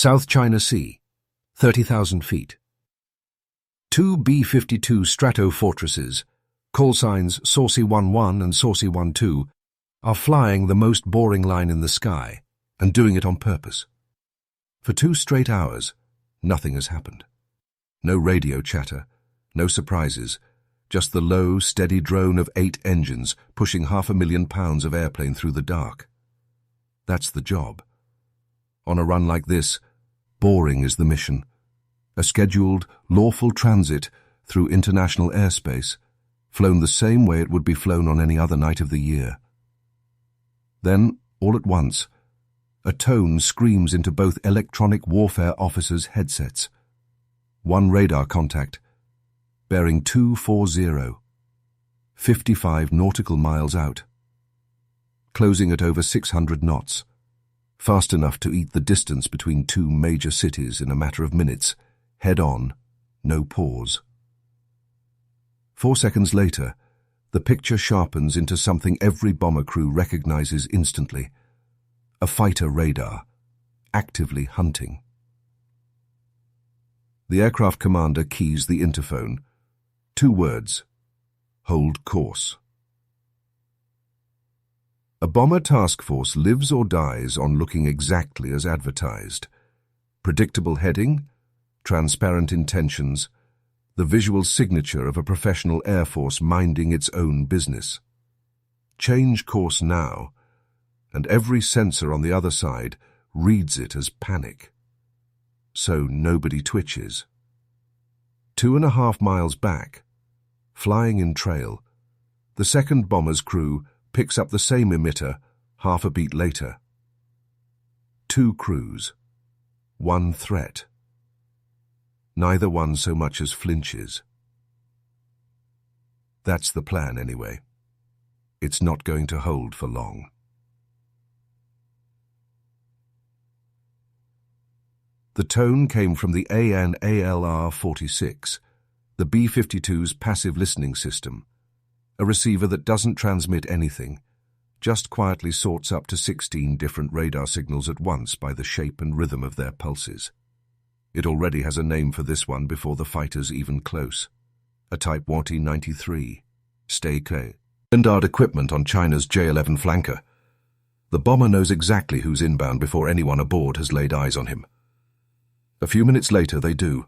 South China Sea, 30,000 feet. Two B-52 Stratofortresses, call signs Saucy 11 and Saucy 12, are flying the most boring line in the sky and doing it on purpose. For 2 straight hours, nothing has happened. No radio chatter, no surprises, just the low, steady drone of 8 engines pushing 500,000 pounds of airplane through the dark. That's the job. On a run like this, boring is the mission. A scheduled, lawful transit through international airspace, flown the same way it would be flown on any other night of the year. Then, all at once, a tone screams into both electronic warfare officers' headsets. One radar contact, bearing 240, 55 nautical miles out, closing at over 600 knots, fast enough to eat the distance between 2 major cities in a matter of minutes, head on, no pause. 4 seconds later, the picture sharpens into something every bomber crew recognizes instantly: a fighter radar, actively hunting. The aircraft commander keys the interphone. 2 words: hold course. A bomber task force lives or dies on looking exactly as advertised. Predictable heading, transparent intentions, the visual signature of a professional air force minding its own business. Change course now, and every sensor on the other side reads it as panic. So nobody twitches. 2.5 miles back, flying in trail, the second bomber's crew picks up the same emitter half a beat later. 2 crews, 1 threat. Neither one so much as flinches. That's the plan anyway. It's not going to hold for long. The tone came from the AN/ALR-46, the B-52's passive listening system, a receiver that doesn't transmit anything, just quietly sorts up to 16 different radar signals at once by the shape and rhythm of their pulses. It already has a name for this one before the fighter's even close. A Type WT-93, Stay Clear. Standard equipment on China's J-11 flanker. The bomber knows exactly who's inbound before anyone aboard has laid eyes on him. A few minutes later, they do.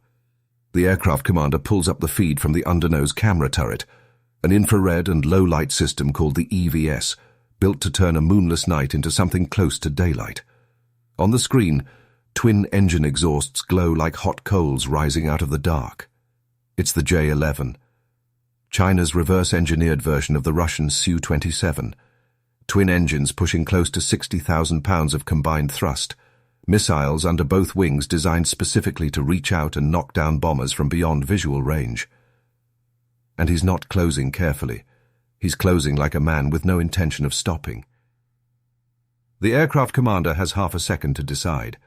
The aircraft commander pulls up the feed from the undernose camera turret, an infrared and low-light system called the EVS, built to turn a moonless night into something close to daylight. On the screen, twin engine exhausts glow like hot coals rising out of the dark. It's the J-11, China's reverse-engineered version of the Russian Su-27. Twin engines pushing close to 60,000 pounds of combined thrust, missiles under both wings designed specifically to reach out and knock down bombers from beyond visual range. And he's not closing carefully. He's closing like a man with no intention of stopping. The aircraft commander has half a second to decide.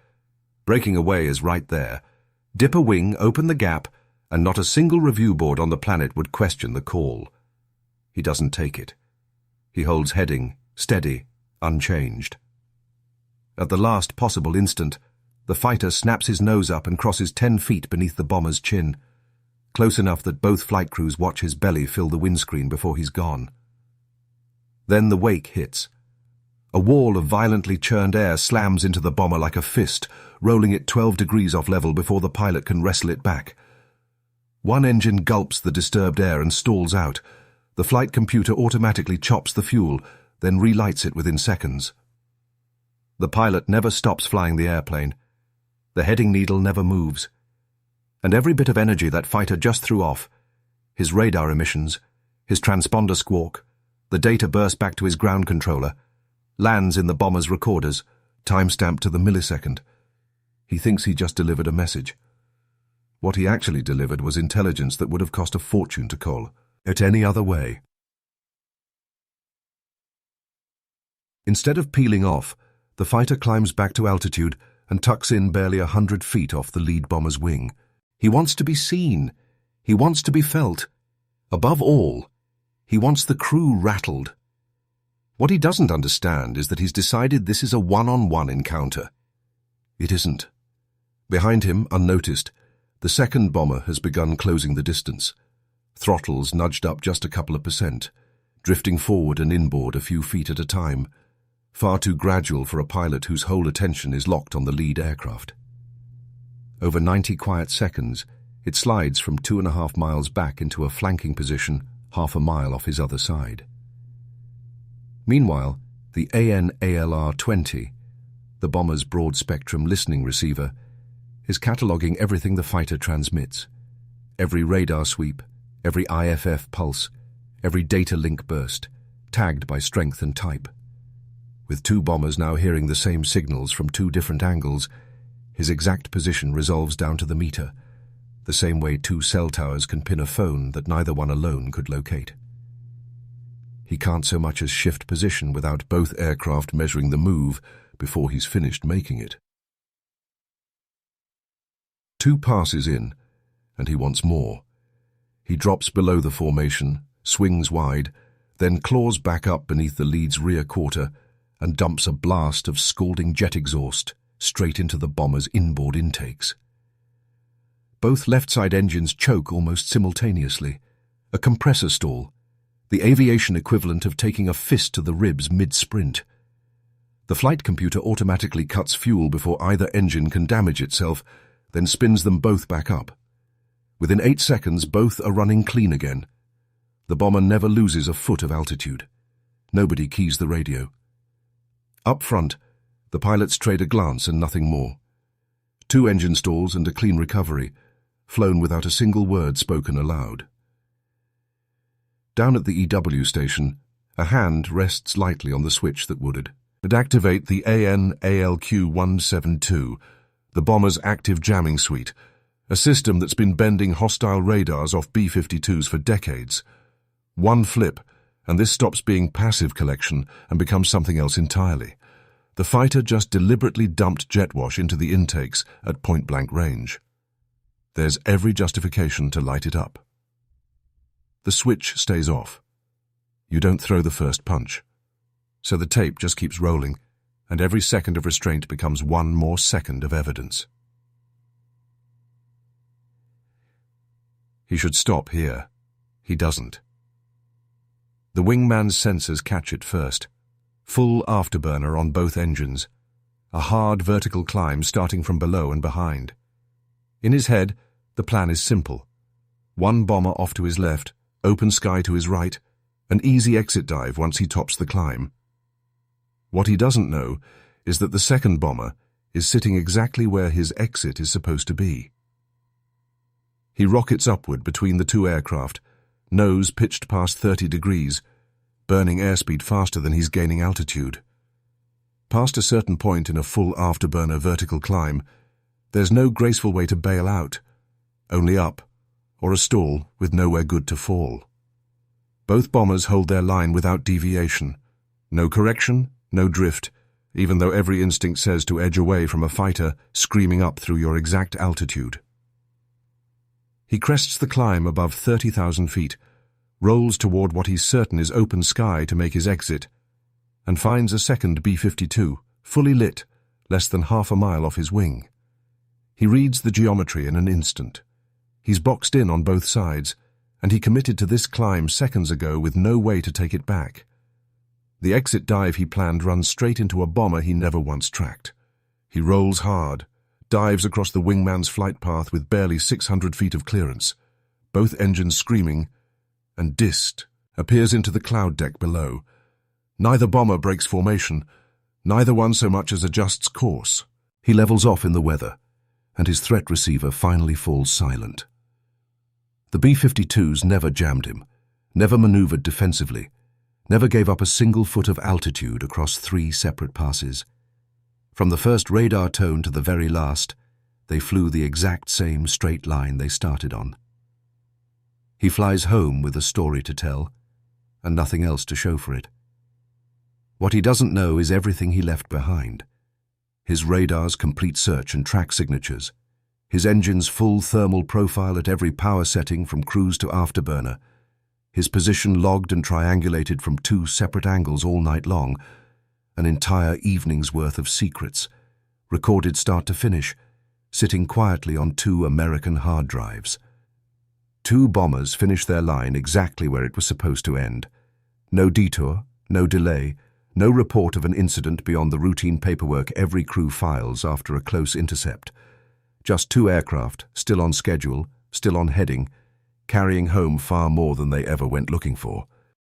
Breaking away is right there. Dip a wing, open the gap, and not a single review board on the planet would question the call. He doesn't take it. He holds heading, steady, unchanged. At the last possible instant, the fighter snaps his nose up and crosses 10 feet beneath the bomber's chin, close enough that both flight crews watch his belly fill the windscreen before he's gone. Then the wake hits. A wall of violently churned air slams into the bomber like a fist, rolling it 12 degrees off level before the pilot can wrestle it back. One engine gulps the disturbed air and stalls out. The flight computer automatically chops the fuel, then relights it within seconds. The pilot never stops flying the airplane. The heading needle never moves. And every bit of energy that fighter just threw off, his radar emissions, his transponder squawk, the data burst back to his ground controller, lands in the bomber's recorders, time-stamped to the millisecond. He thinks he just delivered a message. What he actually delivered was intelligence that would have cost a fortune to call it any other way. Instead of peeling off, the fighter climbs back to altitude and tucks in barely 100 feet off the lead bomber's wing. He wants to be seen. He wants to be felt. Above all, he wants the crew rattled. What he doesn't understand is that he's decided this is a one-on-one encounter. It isn't. Behind him, unnoticed, the second bomber has begun closing the distance. Throttles nudged up just a couple of %, drifting forward and inboard a few feet at a time, far too gradual for a pilot whose whole attention is locked on the lead aircraft. Over 90 quiet seconds, it slides from 2.5 miles back into a flanking position half a mile off his other side. Meanwhile, the AN/ALR-20, the bomber's broad-spectrum listening receiver, is cataloguing everything the fighter transmits. Every radar sweep, every IFF pulse, every data link burst, tagged by strength and type. With two bombers now hearing the same signals from two different angles, his exact position resolves down to the meter, the same way two cell towers can pin a phone that neither one alone could locate. He can't so much as shift position without both aircraft measuring the move before he's finished making it. 2 passes in, and he wants more. He drops below the formation, swings wide, then claws back up beneath the lead's rear quarter and dumps a blast of scalding jet exhaust straight into the bomber's inboard intakes. Both left-side engines choke almost simultaneously. A compressor stall, the aviation equivalent of taking a fist to the ribs mid-sprint. The flight computer automatically cuts fuel before either engine can damage itself, then spins them both back up. Within 8 seconds, both are running clean again. The bomber never loses a foot of altitude. Nobody keys the radio. Up front, the pilots trade a glance and nothing more. 2 engine stalls and a clean recovery, flown without a single word spoken aloud. Down at the EW station, a hand rests lightly on the switch that would activate the AN/ALQ-172, the bomber's active jamming suite, a system that's been bending hostile radars off B-52s for decades. One flip, and this stops being passive collection and becomes something else entirely. The fighter just deliberately dumped jet wash into the intakes at point-blank range. There's every justification to light it up. The switch stays off. You don't throw the first punch. So the tape just keeps rolling, and every second of restraint becomes one more second of evidence. He should stop here. He doesn't. The wingman's sensors catch it first. Full afterburner on both engines. A hard vertical climb starting from below and behind. In his head, the plan is simple. One bomber off to his left, open sky to his right, an easy exit dive once he tops the climb. What he doesn't know is that the second bomber is sitting exactly where his exit is supposed to be. He rockets upward between the two aircraft, nose pitched past 30 degrees, burning airspeed faster than he's gaining altitude. Past a certain point in a full afterburner vertical climb, there's no graceful way to bail out, only up, or a stall with nowhere good to fall. Both bombers hold their line without deviation. No correction, no drift, even though every instinct says to edge away from a fighter screaming up through your exact altitude. He crests the climb above 30,000 feet, rolls toward what he's certain is open sky to make his exit, and finds a second B-52, fully lit, less than half a mile off his wing. He reads the geometry in an instant. He's boxed in on both sides, and he committed to this climb seconds ago with no way to take it back. The exit dive he planned runs straight into a bomber he never once tracked. He rolls hard, dives across the wingman's flight path with barely 600 feet of clearance, both engines screaming, and DIST appears into the cloud deck below. Neither bomber breaks formation, neither one so much as adjusts course. He levels off in the weather, and his threat receiver finally falls silent. The B-52s never jammed him, never maneuvered defensively, never gave up a single foot of altitude across 3 separate passes. From the first radar tone to the very last, they flew the exact same straight line they started on. He flies home with a story to tell, and nothing else to show for it. What he doesn't know is everything he left behind. His radar's complete search and track signatures, his engine's full thermal profile at every power setting from cruise to afterburner, his position logged and triangulated from 2 separate angles all night long, an entire evening's worth of secrets, recorded start to finish, sitting quietly on 2 American hard drives. 2 bombers finished their line exactly where it was supposed to end. No detour, no delay, no report of an incident beyond the routine paperwork every crew files after a close intercept. Just 2 aircraft, still on schedule, still on heading, carrying home far more than they ever went looking for.